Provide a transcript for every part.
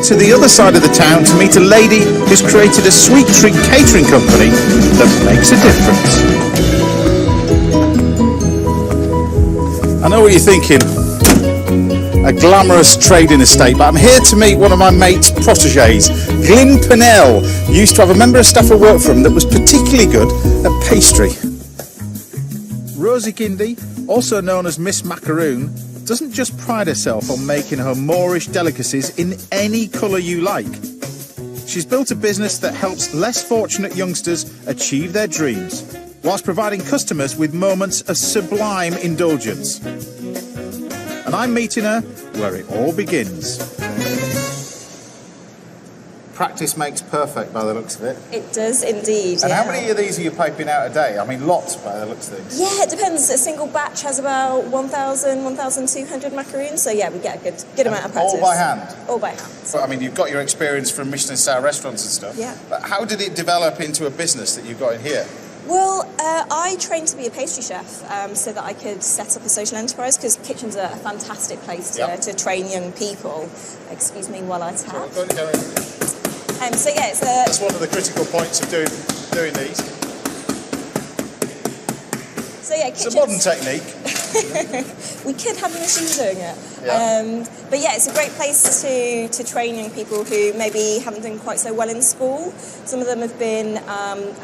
head to the other side of the town to meet a lady who's created a sweet treat catering company that makes a difference. I know what you're thinking. A glamorous trading estate, but I'm here to meet one of my mate's protégés. Glyn Pennell used to have a member of staff who worked for him that was particularly good at pastry. Rosie Kindy, also known as Miss Macaroon, doesn't just pride herself on making her Moorish delicacies in any colour you like. She's built a business that helps less fortunate youngsters achieve their dreams, whilst providing customers with moments of sublime indulgence. And I'm meeting her where it all begins. Practice makes perfect by the looks of it. It does indeed. And how many of these are you piping out a day? I mean, lots by the looks of things. Yeah, it depends. A single batch has about 1,000, 1,200 macaroons. So yeah, we get a good amount of practice. All by hand? All by hand. But, I mean, you've got your experience from Michelin star restaurants and stuff. Yeah. But how did it develop into a business that you've got in here? Well, I trained to be a pastry chef so that I could set up a social enterprise, because kitchens are a fantastic place to train young people. Excuse me while I tap. So yeah, it's one of the critical points of doing these. So yeah, it's a modern technique. We could have a machine doing it. Yeah. But yeah, it's a great place to train young people who maybe haven't done quite so well in school. Some of them have been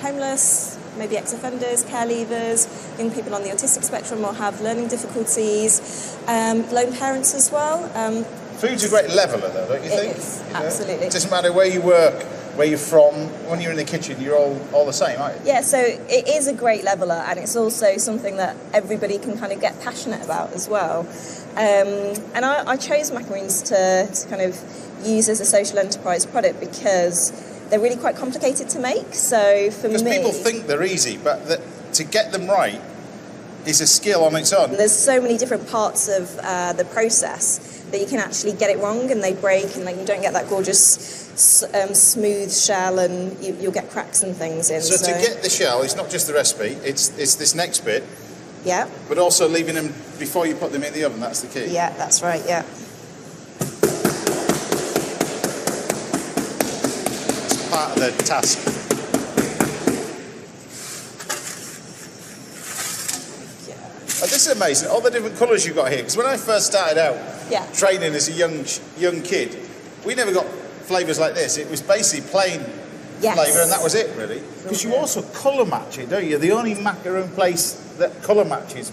homeless, maybe ex-offenders, care leavers, young people on the autistic spectrum or have learning difficulties, lone parents as well. Food's a great leveller though, don't you think? It is, absolutely. It doesn't matter where you work, where you're from, when you're in the kitchen, you're all the same, aren't you? Yeah, so it is a great leveller, and it's also something that everybody can kind of get passionate about as well. And I chose macaroons to kind of use as a social enterprise product because they're really quite complicated to make. So for me, because people think they're easy, but to get them right is a skill on its own. There's so many different parts of the process that you can actually get it wrong and they break, and like you don't get that gorgeous smooth shell, and you'll get cracks and things in. So to get the shell, it's not just the recipe, it's this next bit. Yeah. But also leaving them before you put them in the oven, that's the key. Yeah, that's right, yeah. It's part of the task. Oh, this is amazing, all the different colours you've got here. Because when I first started out training as a young kid, we never got flavours like this. It was basically plain flavour, and that was it, really. Because you also colour match it, don't you? You're the only macaroon place that colour matches.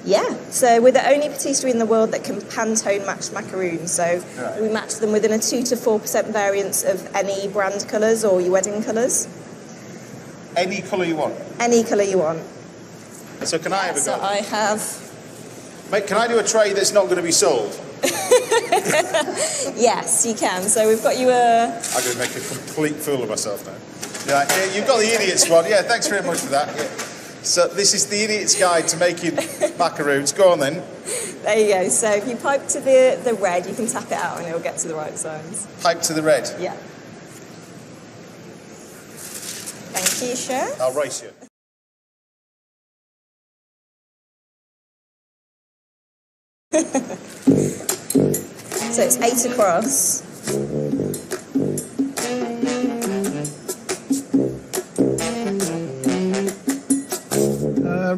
Yeah, so we're the only patisserie in the world that can Pantone match macaroons. So we match them within a 2 to 4% variance of any brand colours or your wedding colours. Any colour you want? Any colour you want. So can I have a go? So I have... Mate, can I do a tray that's not going to be sold? Yes, you can. So we've got you a... I'm going to make a complete fool of myself now. Yeah, you've got the idiot's one. Yeah, thanks very much for that. Yeah. So this is the idiot's guide to making macaroons. Go on then. There you go. So if you pipe to the red, you can tap it out and it'll get to the right size. Pipe to the red? Yeah. Thank you, chef. I'll race you. So it's 8 across.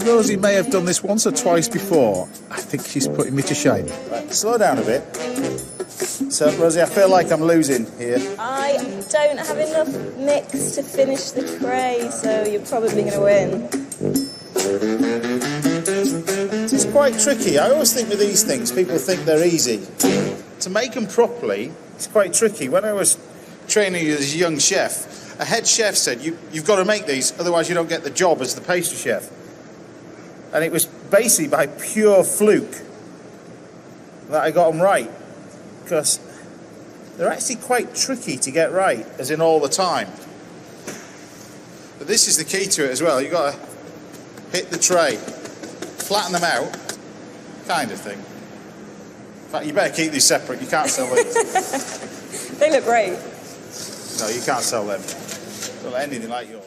Rosie may have done this once or twice before. I think she's putting me to shame. Right, slow down a bit. So, Rosie, I feel like I'm losing here. I don't have enough mix to finish the tray, so you're probably going to win. It's quite tricky. I always think with these things, people think they're easy. To make them properly, it's quite tricky. When I was training as a young chef, a head chef said, you've got to make these, otherwise you don't get the job as the pastry chef. And it was basically by pure fluke that I got them right. Because they're actually quite tricky to get right, as in all the time. But this is the key to it as well. You've got to hit the tray, flatten them out, kind of thing. In fact, you better keep these separate. You can't sell these. They look great. No, you can't sell them. Don't let anything like yours.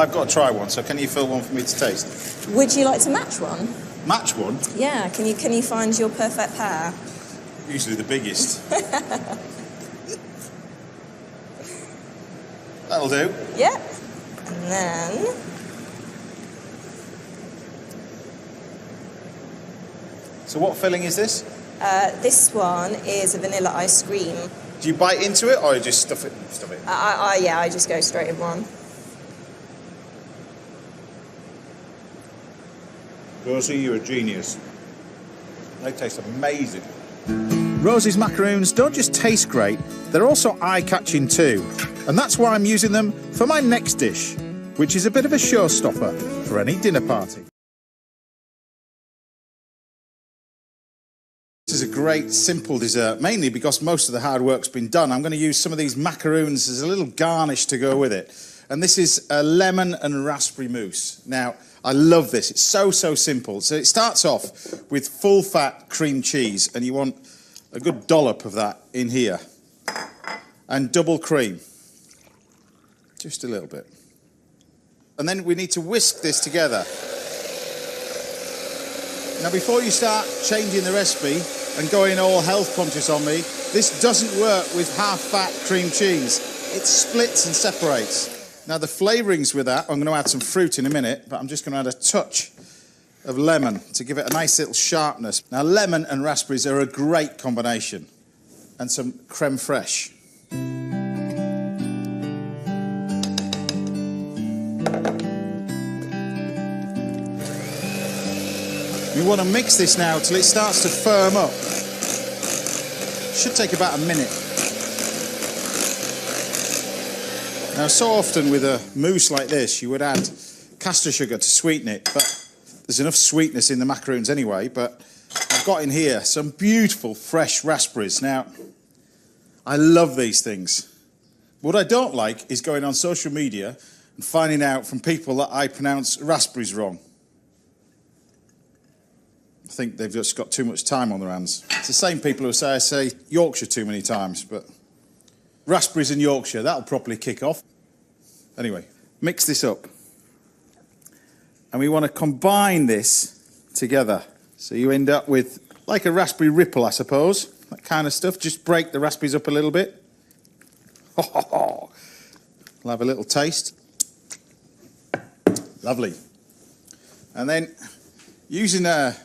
I've got to try one, so can you fill one for me to taste? Would you like to match one? Match one? Yeah, can you find your perfect pair? Usually the biggest. That'll do. Yep. And then... So what filling is this? This one is a vanilla ice cream. Do you bite into it or you just stuff it? Yeah, I just go straight in one. Rosie, you're a genius. They taste amazing. Rosie's macaroons don't just taste great, they're also eye-catching too. And that's why I'm using them for my next dish, which is a bit of a showstopper for any dinner party. This is a great, simple dessert, mainly because most of the hard work's been done. I'm going to use some of these macaroons as a little garnish to go with it. And this is a lemon and raspberry mousse. Now, I love this. It's so simple. So it starts off with full-fat cream cheese, and you want a good dollop of that in here. And double cream. Just a little bit. And then we need to whisk this together. Now, before you start changing the recipe and going all health conscious on me, this doesn't work with half-fat cream cheese. It splits and separates. Now, the flavourings with that, I'm going to add some fruit in a minute, but I'm just going to add a touch of lemon to give it a nice little sharpness. Now, lemon and raspberries are a great combination. And some creme fraiche. We want to mix this now till it starts to firm up. Should take about a minute. Now, so often with a mousse like this, you would add caster sugar to sweeten it, but there's enough sweetness in the macaroons anyway. But I've got in here some beautiful fresh raspberries. Now, I love these things. What I don't like is going on social media and finding out from people that I pronounce raspberries wrong. I think they've just got too much time on their hands. It's the same people who say I say Yorkshire too many times, but raspberries in Yorkshire, that'll properly kick off. Anyway, mix this up. And we want to combine this together. So you end up with like a raspberry ripple, I suppose. That kind of stuff. Just break the raspberries up a little bit. I'll have a little taste. Lovely. And then using a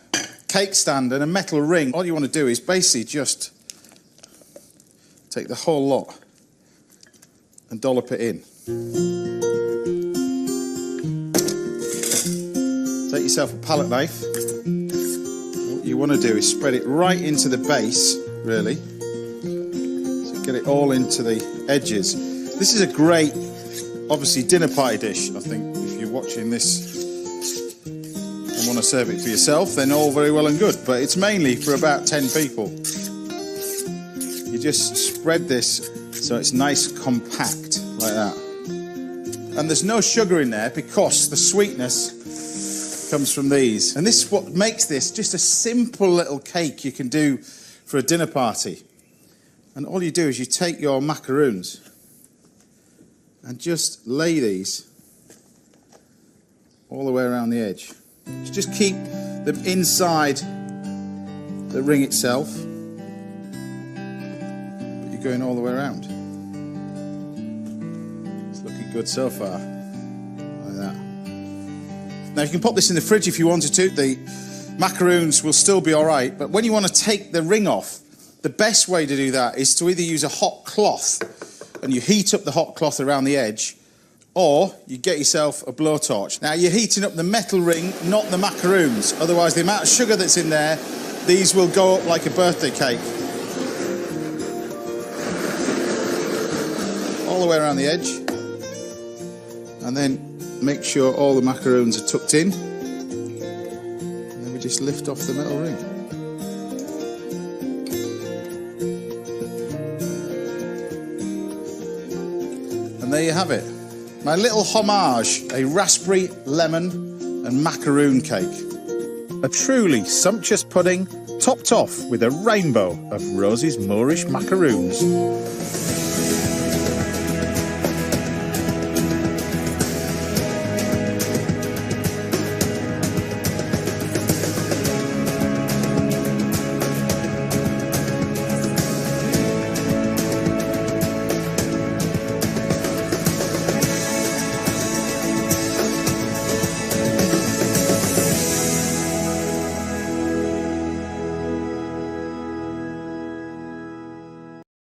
cake stand and a metal ring, all you want to do is basically just take the whole lot and dollop it in. Take yourself a palette knife. What you want to do is spread it right into the base, really. So get it all into the edges. This is a great, obviously, dinner party dish, I think. If you're watching this and want to serve it for yourself, then all very well and good. But it's mainly for about 10 people. You just spread this so it's nice compact, like that. And there's no sugar in there because the sweetness comes from these. And this is what makes this just a simple little cake you can do for a dinner party. And all you do is you take your macaroons and just lay these all the way around the edge. Just keep them inside the ring itself, but you're going all the way around. It's looking good so far, like that. Now you can pop this in the fridge if you wanted to. The macaroons will still be all right, but when you want to take the ring off, the best way to do that is to either use a hot cloth and you heat up the hot cloth around the edge, or you get yourself a blowtorch. Now you're heating up the metal ring, not the macaroons. Otherwise the amount of sugar that's in there, these will go up like a birthday cake. All the way around the edge. And then make sure all the macaroons are tucked in. And then we just lift off the metal ring. And there you have it. My little homage, a raspberry, lemon and macaroon cake. A truly sumptuous pudding, topped off with a rainbow of Rosie's Moorish macaroons.